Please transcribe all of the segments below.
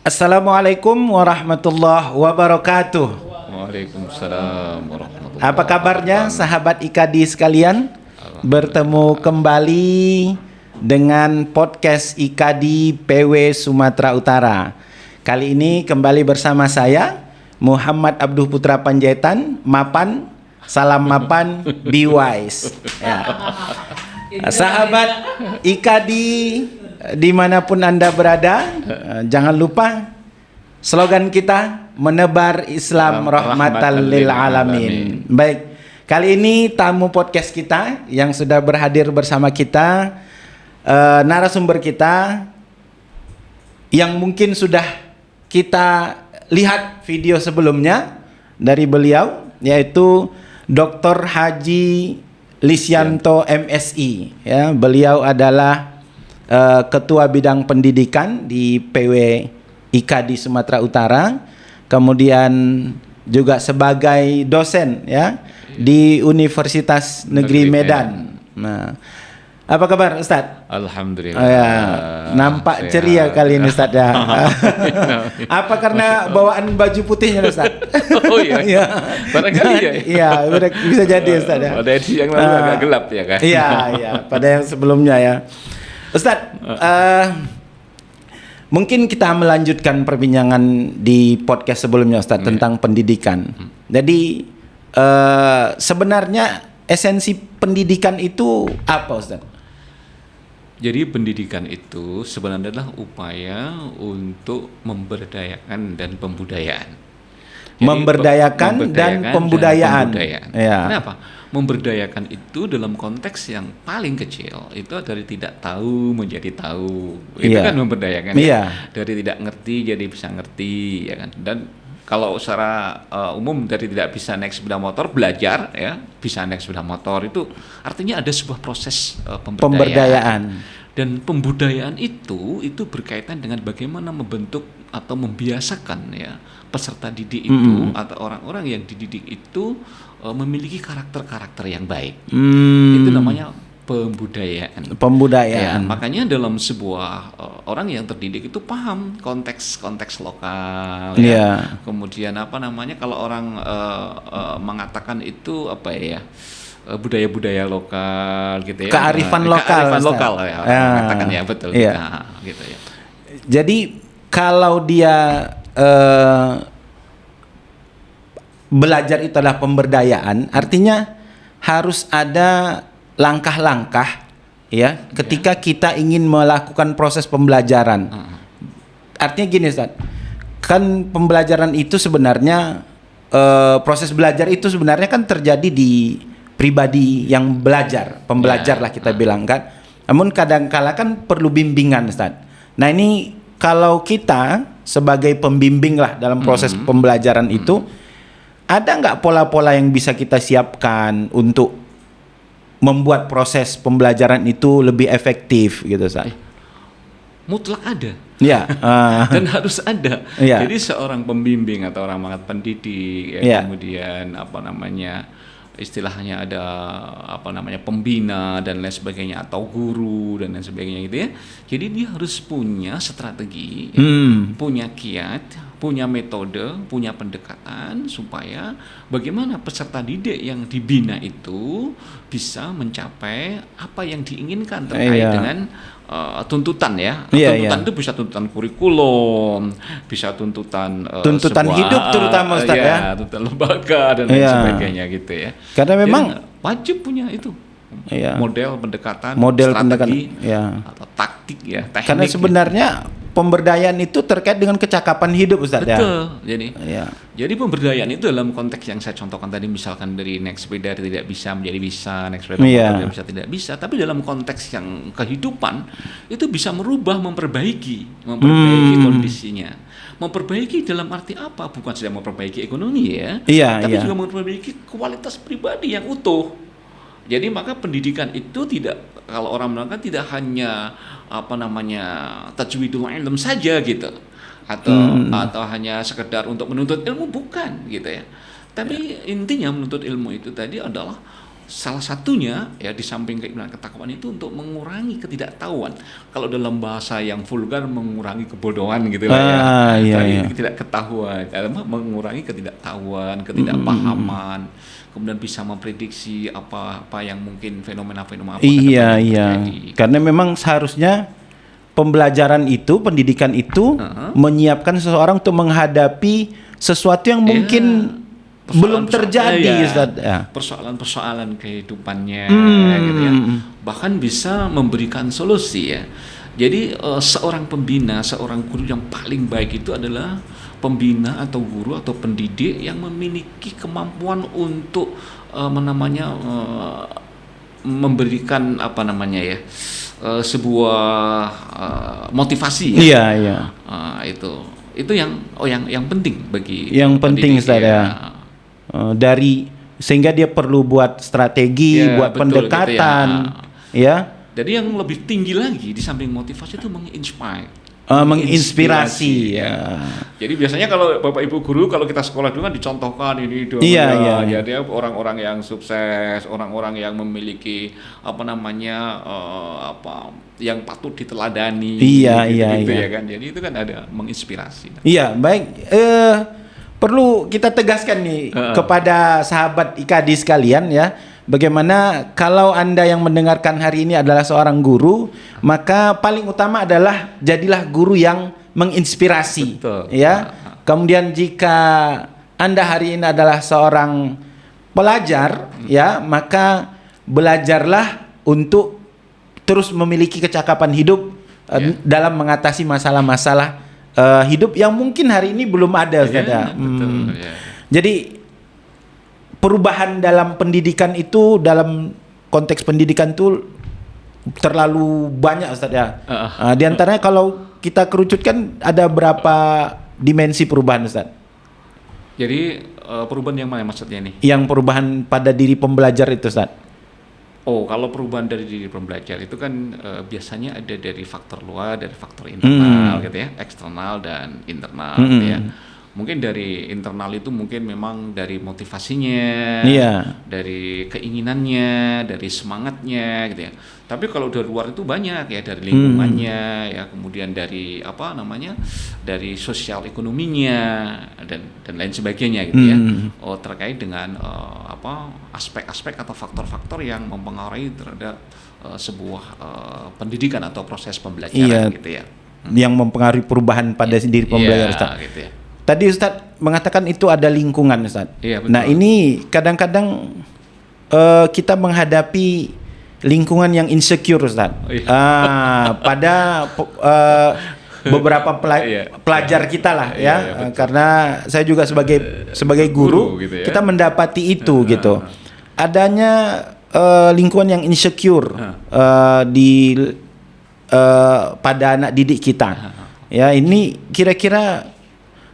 Assalamualaikum warahmatullahi wabarakatuh. Waalaikumsalam warahmatullahi Apa kabarnya sahabat IKADI sekalian? Bertemu kembali dengan podcast IKADI PW Sumatera Utara. Kali ini kembali bersama saya Muhammad Abduh Putra Panjaitan, Mapan, salam Mapan, be wise. Ya. Sahabat IKADI dimanapun Anda berada, jangan lupa slogan kita menebar Islam rahmatan lil alamin. Baik, kali ini tamu podcast kita yang sudah berhadir bersama kita, narasumber kita yang mungkin sudah kita lihat video sebelumnya dari beliau, yaitu Dr. Haji Lisyanto MSI. Ya, beliau adalah Ketua Bidang Pendidikan di PW IKADI Sumatera Utara, kemudian juga sebagai dosen ya di Universitas Negeri Medan. Nah, apa kabar Ustadz? Alhamdulillah. Ya, nampak ceria kali ini Ustadz ya. Apa karena bawaan baju putihnya Ustadz? Oh iya. Iya. Barangkali ya. Iya, bisa jadi Ustadz ya. Pada edisi yang lalu agak gelap ya kan? Iya, iya. Pada yang sebelumnya ya. Ustadz, mungkin kita melanjutkan perbincangan di podcast sebelumnya Ustadz tentang pendidikan. Jadi sebenarnya esensi pendidikan itu apa Ustadz? Jadi pendidikan itu sebenarnya adalah upaya untuk memberdayakan dan pembudayaan. Jadi, Memberdayakan dan pembudayaan. Ya. Kenapa? Memberdayakan itu dalam konteks yang paling kecil itu dari tidak tahu menjadi tahu. Itu kan memberdayakan ya. Dari tidak ngerti jadi bisa ngerti ya kan. Dan kalau secara umum dari tidak bisa naik sepeda motor belajar ya bisa naik sepeda motor, itu artinya ada sebuah proses pemberdayaan. Dan pembudayaan itu berkaitan dengan bagaimana membentuk atau membiasakan ya peserta didik itu atau orang-orang yang dididik itu memiliki karakter-karakter yang baik. Itu namanya pembudayaan. Pembudayaan. Ya, makanya dalam sebuah orang yang terdidik itu paham konteks lokal. Ya. Kemudian apa namanya kalau orang mengatakan itu apa ya? Budaya-budaya lokal gitu ya. Kearifan lokal. Kearifan lokal ya. Mengatakan ya betul. Iya. Gitu ya. Jadi kalau dia belajar itu adalah pemberdayaan, artinya harus ada langkah-langkah ya ketika kita ingin melakukan proses pembelajaran. Artinya gini Ustaz, kan pembelajaran itu sebenarnya proses belajar itu sebenarnya kan terjadi di pribadi yang belajar, pembelajar lah kita bilang kan. Namun kadang-kala kan perlu bimbingan Ustaz. Nah ini kalau kita sebagai pembimbing lah dalam proses pembelajaran itu, ada nggak pola-pola yang bisa kita siapkan untuk membuat proses pembelajaran itu lebih efektif gitu Ustaz? Mutlak ada. Ya. Dan harus ada. Ya. Jadi seorang pembimbing atau orang pendidik ya, kemudian apa namanya istilahnya ada apa namanya pembina dan lain sebagainya atau guru dan lain sebagainya gitu ya. Jadi dia harus punya strategi, punya kiat, punya metode, punya pendekatan supaya bagaimana peserta didik yang dibina itu bisa mencapai apa yang diinginkan terkait dengan tuntutan ya. Tuntutan itu bisa tuntutan kurikulum, bisa tuntutan tuntutan sebuah, hidup terutama Ustaz ya. Tuntutan lembaga dan lain sebagainya gitu ya. Karena memang wajib punya itu. Model pendekatan, strategi atau taktik ya, teknik. Karena sebenarnya pemberdayaan itu terkait dengan kecakapan hidup Ustaz. Betul. Jadi pemberdayaan itu dalam konteks yang saya contohkan tadi, misalkan dari naik sepeda tidak bisa menjadi bisa, naik sepeda motor bisa tidak bisa, tapi dalam konteks yang kehidupan itu bisa merubah, memperbaiki kondisinya. Memperbaiki dalam arti apa? Bukan saja memperbaiki ekonomi tapi juga memperbaiki kualitas pribadi yang utuh. Jadi maka pendidikan itu tidak, kalau orang mengatakan tidak hanya apa namanya tajwidul ilm saja gitu, atau hanya sekedar untuk menuntut ilmu, bukan gitu ya. Tapi intinya menuntut ilmu itu tadi adalah salah satunya ya di samping keimanan ketakwaan itu untuk mengurangi ketidaktahuan. Kalau dalam bahasa yang vulgar mengurangi kebodohan gitu lah ya. Iya. Ketidakketahuan, mengurangi ketidaktahuan, ketidakpahaman. Kemudian bisa memprediksi apa yang mungkin fenomena-fenomena apa iya. Karena memang seharusnya pembelajaran itu, pendidikan itu menyiapkan seseorang untuk menghadapi sesuatu yang mungkin belum terjadi, Ustaz. Persoalan-persoalan kehidupannya, gitu ya. Bahkan bisa memberikan solusi ya. Jadi seorang pembina, seorang guru yang paling baik itu adalah pembina atau guru atau pendidik yang memiliki kemampuan untuk memberikan sebuah motivasi ya. Iya. Itu yang penting bagi yang penting, Ustaz ya. Dari sehingga dia perlu buat strategi, buat betul, pendekatan gitu ya. Jadi yang lebih tinggi lagi di samping motivasi itu menginspirasi ya. Jadi biasanya kalau Bapak Ibu guru, kalau kita sekolah dulu kan dicontohkan ini iya. Jadi orang-orang yang sukses, orang-orang yang memiliki yang patut diteladani. Iya. Ya kan. Jadi itu kan ada menginspirasi. Iya, baik. Perlu kita tegaskan nih kepada sahabat IKADI sekalian ya. Bagaimana kalau Anda yang mendengarkan hari ini adalah seorang guru, maka paling utama adalah jadilah guru yang menginspirasi. Betul. Ya. Kemudian jika Anda hari ini adalah seorang pelajar ya, maka belajarlah untuk terus memiliki kecakapan hidup dalam mengatasi masalah-masalah hidup yang mungkin hari ini belum ada, Ustaz. Betul. Jadi perubahan dalam pendidikan itu, dalam konteks pendidikan itu terlalu banyak, Ustaz ya. Di antaranya kalau kita kerucutkan ada berapa dimensi perubahan, Ustaz? Jadi perubahan yang mana maksudnya nih? Yang perubahan pada diri pembelajar itu, Ustaz. Oh, kalau perubahan dari diri pembelajar itu kan biasanya ada dari faktor luar, dari faktor internal gitu ya, eksternal dan internal gitu ya. Mungkin dari internal itu mungkin memang dari motivasinya, dari keinginannya, dari semangatnya gitu ya. Tapi kalau dari luar itu banyak ya, dari lingkungannya ya, kemudian dari dari sosial ekonominya dan lain sebagainya gitu ya. Terkait dengan aspek-aspek atau faktor-faktor yang mempengaruhi terhadap sebuah pendidikan atau proses pembelajaran gitu ya. Yang mempengaruhi perubahan pada diri pembelajar, Ustaz. Gitu ya. Tadi Ustadz mengatakan itu ada lingkungan, Ustadz. Iya, betul. Nah ini kadang-kadang kita menghadapi lingkungan yang insecure, Ustadz. Pada beberapa pelajar kita lah ya. Karena saya juga sebagai guru gitu ya. kita mendapati itu gitu. Adanya lingkungan yang insecure pada anak didik kita. Ya, ini kira-kira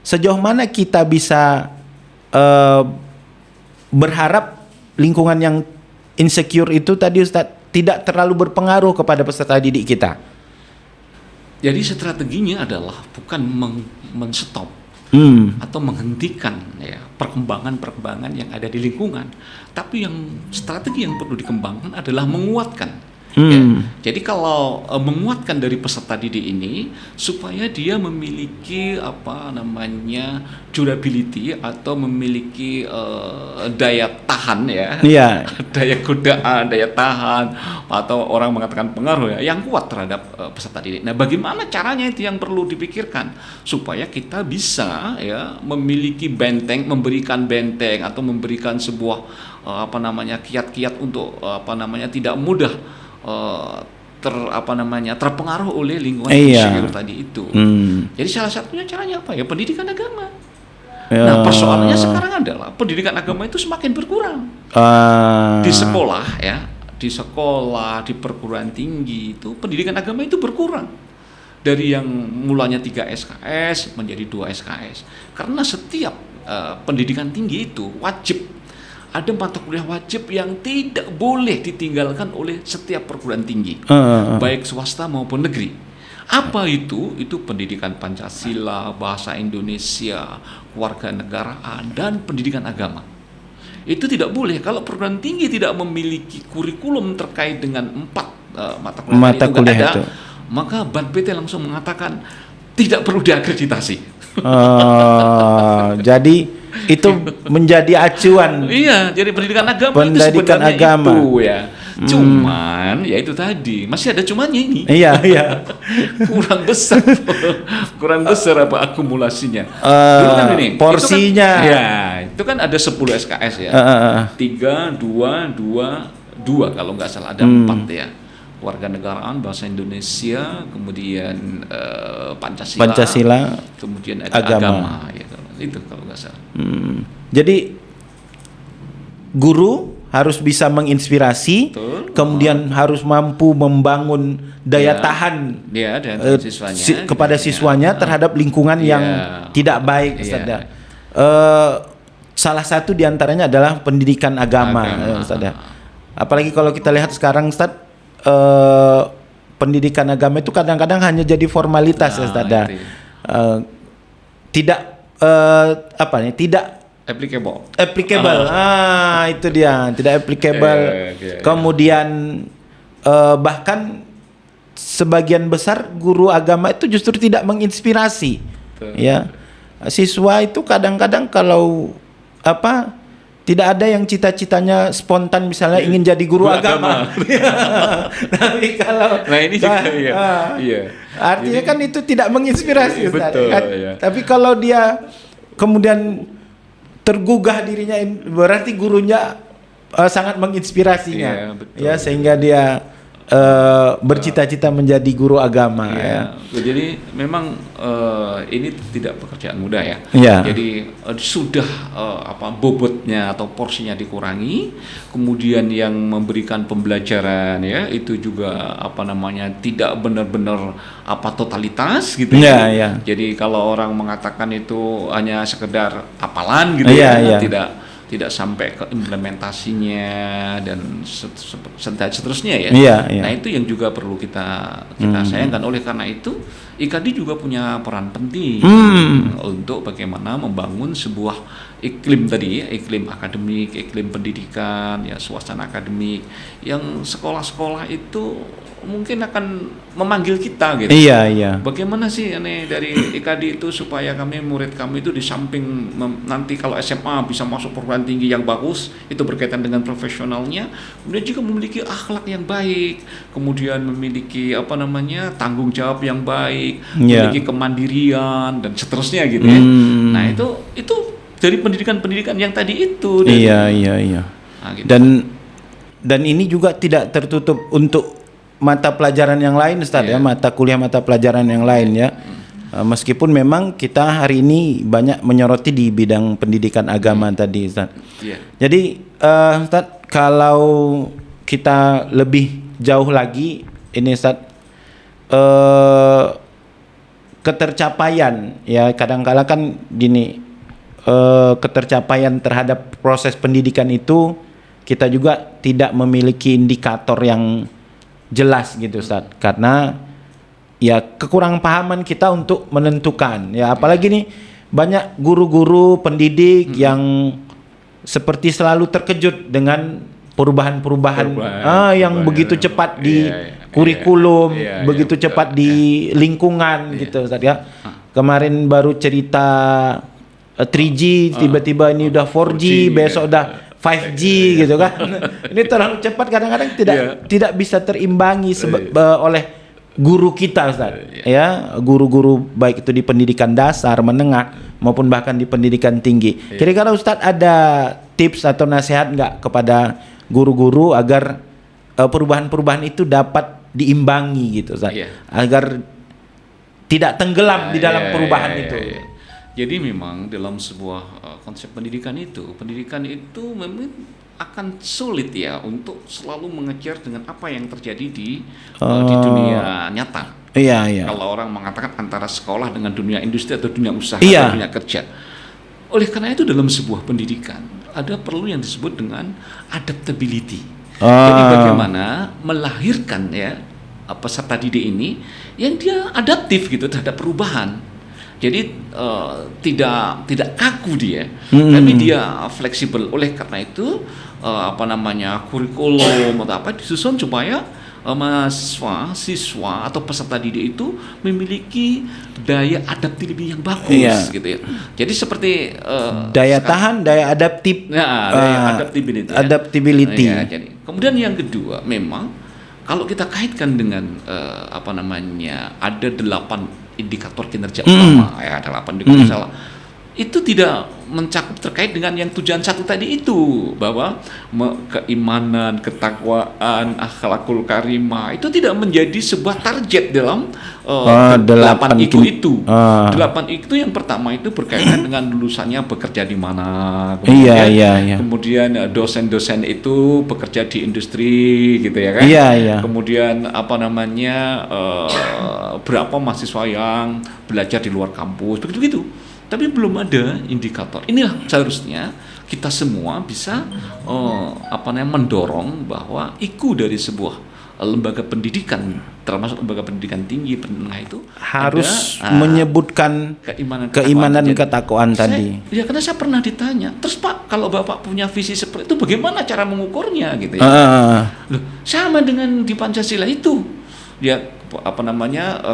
sejauh mana kita bisa berharap lingkungan yang insecure itu tadi, Ustadz, tidak terlalu berpengaruh kepada peserta didik kita? Jadi strateginya adalah bukan men-stop atau menghentikan ya perkembangan yang ada di lingkungan, tapi yang strategi yang perlu dikembangkan adalah menguatkan. Ya. Jadi kalau menguatkan dari peserta didik ini supaya dia memiliki durability atau memiliki daya tahan ya, daya godaan, daya tahan, atau orang mengatakan pengaruh ya, yang kuat terhadap peserta didik. Nah, bagaimana caranya itu yang perlu dipikirkan supaya kita bisa ya memiliki benteng, memberikan benteng atau memberikan sebuah kiat-kiat untuk tidak mudah terpengaruh oleh lingkungan insecure tadi itu. Jadi salah satunya caranya apa ya? Pendidikan agama. Nah, persoalannya sekarang adalah pendidikan agama itu semakin berkurang. Di sekolah ya, di perguruan tinggi itu pendidikan agama itu berkurang. Dari yang mulanya 3 SKS menjadi 2 SKS. Karena setiap pendidikan tinggi itu wajib ada mata kuliah wajib yang tidak boleh ditinggalkan oleh setiap perguruan tinggi, baik swasta maupun negeri. Apa itu? Itu pendidikan Pancasila, bahasa Indonesia, kewarganegaraan, dan pendidikan agama. itu tidak boleh. Kalau perguruan tinggi tidak memiliki kurikulum terkait dengan 4 mata kuliah itu, maka Ban PT langsung mengatakan tidak perlu diakreditasi. Jadi itu menjadi acuan. Iya, jadi pendidikan agama itu sebenarnya itu ya. Cuman ya itu tadi masih ada cumannya ini. Iya. kurang besar apa akumulasinya. Dulu kan ini porsinya. Itu kan ada 10 SKS ya. 3, 2, 2 kalau nggak salah ada 4 ya. Warganegaraan, bahasa Indonesia, kemudian Pancasila, kemudian ada agama gitu. Itu kalau nggak salah. Jadi guru harus bisa menginspirasi, betul, kemudian harus mampu membangun daya tahan siswanya, kepada siswanya terhadap lingkungan yang tidak baik. Salah satu diantaranya adalah pendidikan agama. Apalagi kalau kita lihat sekarang, Ustaz, pendidikan agama itu kadang-kadang hanya jadi formalitas, Ustaz. Tidak applicable. Itu dia, tidak applicable. Kemudian bahkan sebagian besar guru agama itu justru tidak menginspirasi. Ya, siswa itu kadang-kadang kalau tidak ada yang cita-citanya spontan misalnya ingin jadi guru agama. Tapi kalau ini juga artinya kan itu tidak menginspirasi, betul, kan? Tapi kalau dia kemudian tergugah dirinya, berarti gurunya sangat menginspirasinya, sehingga dia bercita-cita menjadi guru agama. Jadi memang ini tidak pekerjaan mudah ya. Jadi sudah bobotnya atau porsinya dikurangi, kemudian yang memberikan pembelajaran itu juga tidak benar-benar totalitas gitu. Jadi kalau orang mengatakan itu hanya sekedar hafalan gitu tidak sampai ke implementasinya dan seterusnya ya. Nah itu yang juga perlu kita sayangkan. Oleh karena itu IKADI juga punya peran penting untuk bagaimana membangun sebuah iklim iklim akademik, iklim pendidikan, suasana akademik yang sekolah-sekolah itu mungkin akan memanggil kita gitu. Bagaimana sih dari IKADI itu supaya murid kami itu di samping nanti kalau SMA bisa masuk perguruan tinggi yang bagus, itu berkaitan dengan profesionalnya, kemudian juga memiliki akhlak yang baik, kemudian memiliki tanggung jawab yang baik, memiliki kemandirian dan seterusnya gitu ya. Nah, itu dari pendidikan yang tadi itu. Nah, gitu. Dan ini juga tidak tertutup untuk mata pelajaran yang lain, Ustaz, mata kuliah, mata pelajaran yang lain ya. Meskipun memang kita hari ini banyak menyoroti di bidang pendidikan agama tadi, Ustaz. Jadi Ustaz, kalau kita lebih jauh lagi ini, Ustaz, ketercapaian kadang-kala kan gini, ketercapaian terhadap proses pendidikan itu kita juga tidak memiliki indikator yang jelas gitu, Ustaz, karena kekurang pahaman kita untuk menentukan apalagi nih banyak guru-guru pendidik yang seperti selalu terkejut dengan perubahan yang begitu cepat di kurikulum, begitu cepat di lingkungan gitu, Ustaz ya. Kemarin baru cerita 3G, tiba-tiba ini udah 4G, besok udah 5G gitu kan. Ini terlalu cepat, kadang-kadang tidak bisa terimbangi oleh guru kita, Ustaz. Guru-guru baik itu di pendidikan dasar, menengah maupun bahkan di pendidikan tinggi. Kira-kira Ustaz ada tips atau nasihat nggak kepada guru-guru agar perubahan-perubahan itu dapat diimbangi gitu, Ustaz? Agar tidak tenggelam di dalam perubahan itu. Jadi memang dalam sebuah konsep pendidikan itu memang akan sulit untuk selalu mengejar dengan apa yang terjadi di dunia nyata. Kalau orang mengatakan antara sekolah dengan dunia industri atau dunia usaha atau dunia kerja. Oleh karena itu dalam sebuah pendidikan ada perlu yang disebut dengan adaptability. Jadi bagaimana melahirkan peserta didik ini yang dia adaptif gitu terhadap perubahan. Jadi tidak kaku dia, tapi dia fleksibel. Oleh karena itu kurikulum atau apa disusun supaya mahasiswa, siswa atau peserta didik itu memiliki daya adaptability yang bagus gitu ya. Jadi seperti daya tahan, daya adaptif. Daya adaptability. Ya, jadi kemudian yang kedua, memang kalau kita kaitkan dengan ada 8 indikator kinerja utama, ada 8 indikator salah. Itu tidak mencakup terkait dengan yang tujuan satu tadi itu, bahwa keimanan, ketakwaan, akhlakul karimah itu tidak menjadi sebuah target dalam 8 IQ itu. 8 IQ yang pertama itu berkaitan dengan lulusannya bekerja di mana, kemudian dosen-dosen itu bekerja di industri gitu ya kan. Kemudian berapa mahasiswa yang belajar di luar kampus, begitu. Tapi belum ada indikator. Inilah seharusnya kita semua bisa mendorong bahwa IQ dari sebuah lembaga pendidikan, termasuk lembaga pendidikan tinggi, menengah itu harus menyebutkan keimanan dan ketakwaan tadi. Ya, karena saya pernah ditanya, terus Pak, kalau Bapak punya visi seperti itu, bagaimana cara mengukurnya gitu ya? Loh, sama dengan di Pancasila itu. Ya,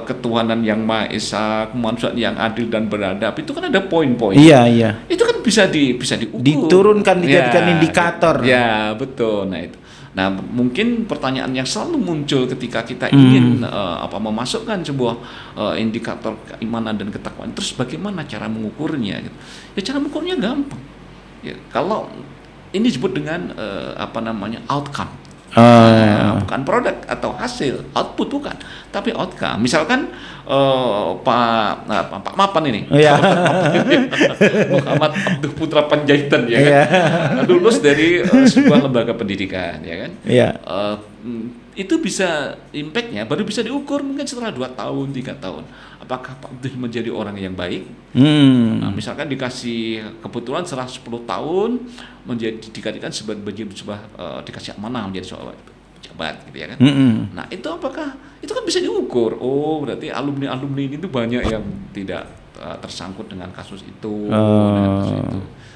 ketuhanan yang Maha Esa, kemanusiaan yang adil dan beradab, itu kan ada poin-poin. Iya. Itu kan bisa diukur. Diturunkan, dijadikan indikator. Ya, betul. Nah, mungkin pertanyaan yang selalu muncul ketika kita ingin memasukkan sebuah indikator keimanan dan ketakwaan, terus bagaimana cara mengukurnya gitu. Ya, cara mengukurnya gampang. Ya, kalau ini disebut dengan outcome. Bukan produk atau hasil, output bukan, tapi outcome. Misalkan Pak Mapan ini, Muhammad Abduh Putra Panjaitan ya kan, lulus dari sebuah lembaga pendidikan ya kan. Itu bisa impact-nya baru bisa diukur mungkin setelah 2 tahun, 3 tahun. Apakah Pak Abdul menjadi orang yang baik? Nah, misalkan dikasih kebetulan setelah 10 tahun dikatakan sebagai sebuah dikasih amanah menjadi seorang pejabat gitu ya kan. Nah, itu apakah itu kan bisa diukur? Oh, berarti alumni ini itu banyak yang tidak tersangkut dengan kasus itu.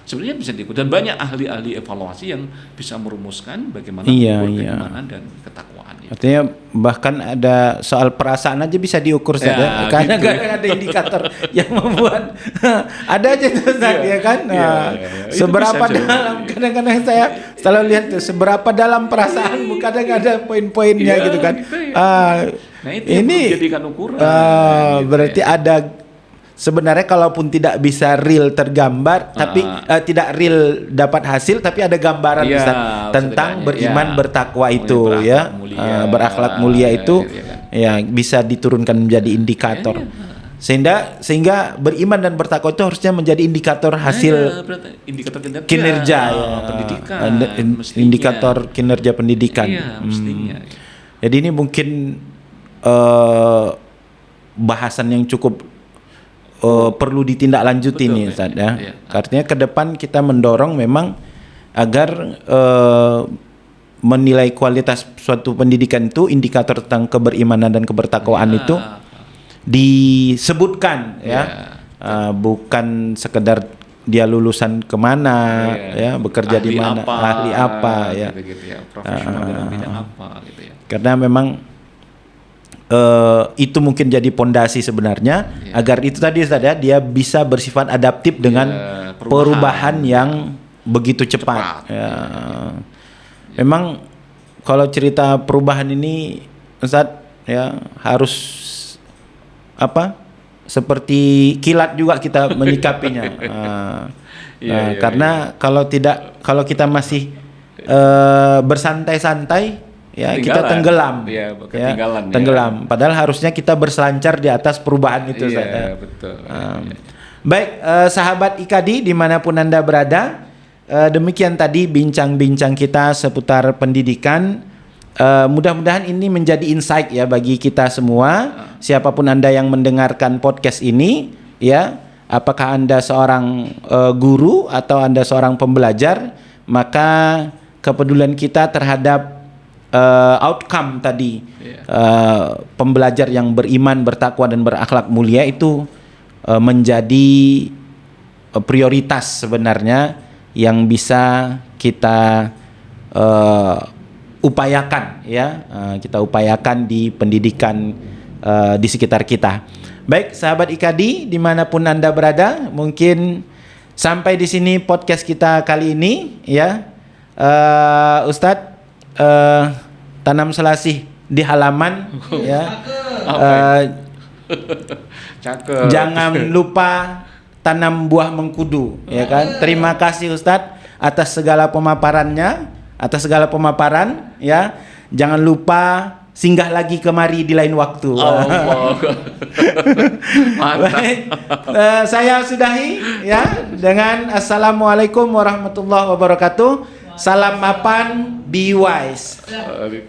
Sebenarnya bisa diukur, dan banyak ahli-ahli evaluasi yang bisa merumuskan bagaimana mengukur keimanan dan ketakwaan. Artinya bahkan ada soal perasaan aja bisa diukur saja, karena kadang ada indikator yang membuat ada aja itu ya kan. Seberapa dalam, kadang-kadang saya selalu lihat seberapa dalam perasaan, kadang ada poin-poinnya gitu kan. Nah, itu ini menjadikan ukuran. Berarti ada. Sebenarnya kalaupun tidak bisa real tergambar, tapi tidak real dapat hasil, tapi ada gambaran tentang beriman bertakwa itu berakhlak mulia itu bisa diturunkan menjadi indikator. Sehingga beriman dan bertakwa itu harusnya menjadi indikator hasil indikator kinerja pendidikan, indikator kinerja pendidikan. Mestinya. Jadi ini mungkin bahasan yang cukup perlu ditindaklanjuti nih Ustaz ya. Artinya ke depan kita mendorong memang agar menilai kualitas suatu pendidikan itu, indikator tentang keberimanan dan kebertakwaan itu disebutkan bukan sekedar dia lulusan kemana bekerja di mana, ahli apa profesional dalam bidang apa gitu ya. Karena memang itu mungkin jadi pondasi sebenarnya agar itu tadi dia bisa bersifat adaptif dengan perubahan yang begitu cepat. Memang kalau cerita perubahan ini Ustaz harus seperti kilat juga kita menyikapinya. Karena kalau kita masih bersantai-santai kita tenggelam, tenggelam. Padahal harusnya kita berselancar di atas perubahan itu. Betul. Baik, sahabat IKADI dimanapun Anda berada, demikian tadi bincang-bincang kita seputar pendidikan. Mudah-mudahan ini menjadi insight bagi kita semua. Siapapun Anda yang mendengarkan podcast ini, apakah Anda seorang guru atau Anda seorang pembelajar, maka kepedulian kita terhadap outcome tadi, pembelajar yang beriman, bertakwa dan berakhlak mulia itu menjadi prioritas sebenarnya yang bisa kita upayakan ya, kita upayakan di pendidikan di sekitar kita. Baik, sahabat IKADI dimanapun Anda berada, mungkin sampai di sini podcast kita kali ini ya. Ustadz, tanam selasih di halaman ya. Cakep. Jangan lupa tanam buah mengkudu ya kan. Terima kasih Ustadz atas segala pemaparannya, atas segala pemaparan ya. Jangan lupa singgah lagi kemari di lain waktu. Baik, saya sudahi ya dengan assalamualaikum warahmatullahi wabarakatuh. Salam mapan, be wise.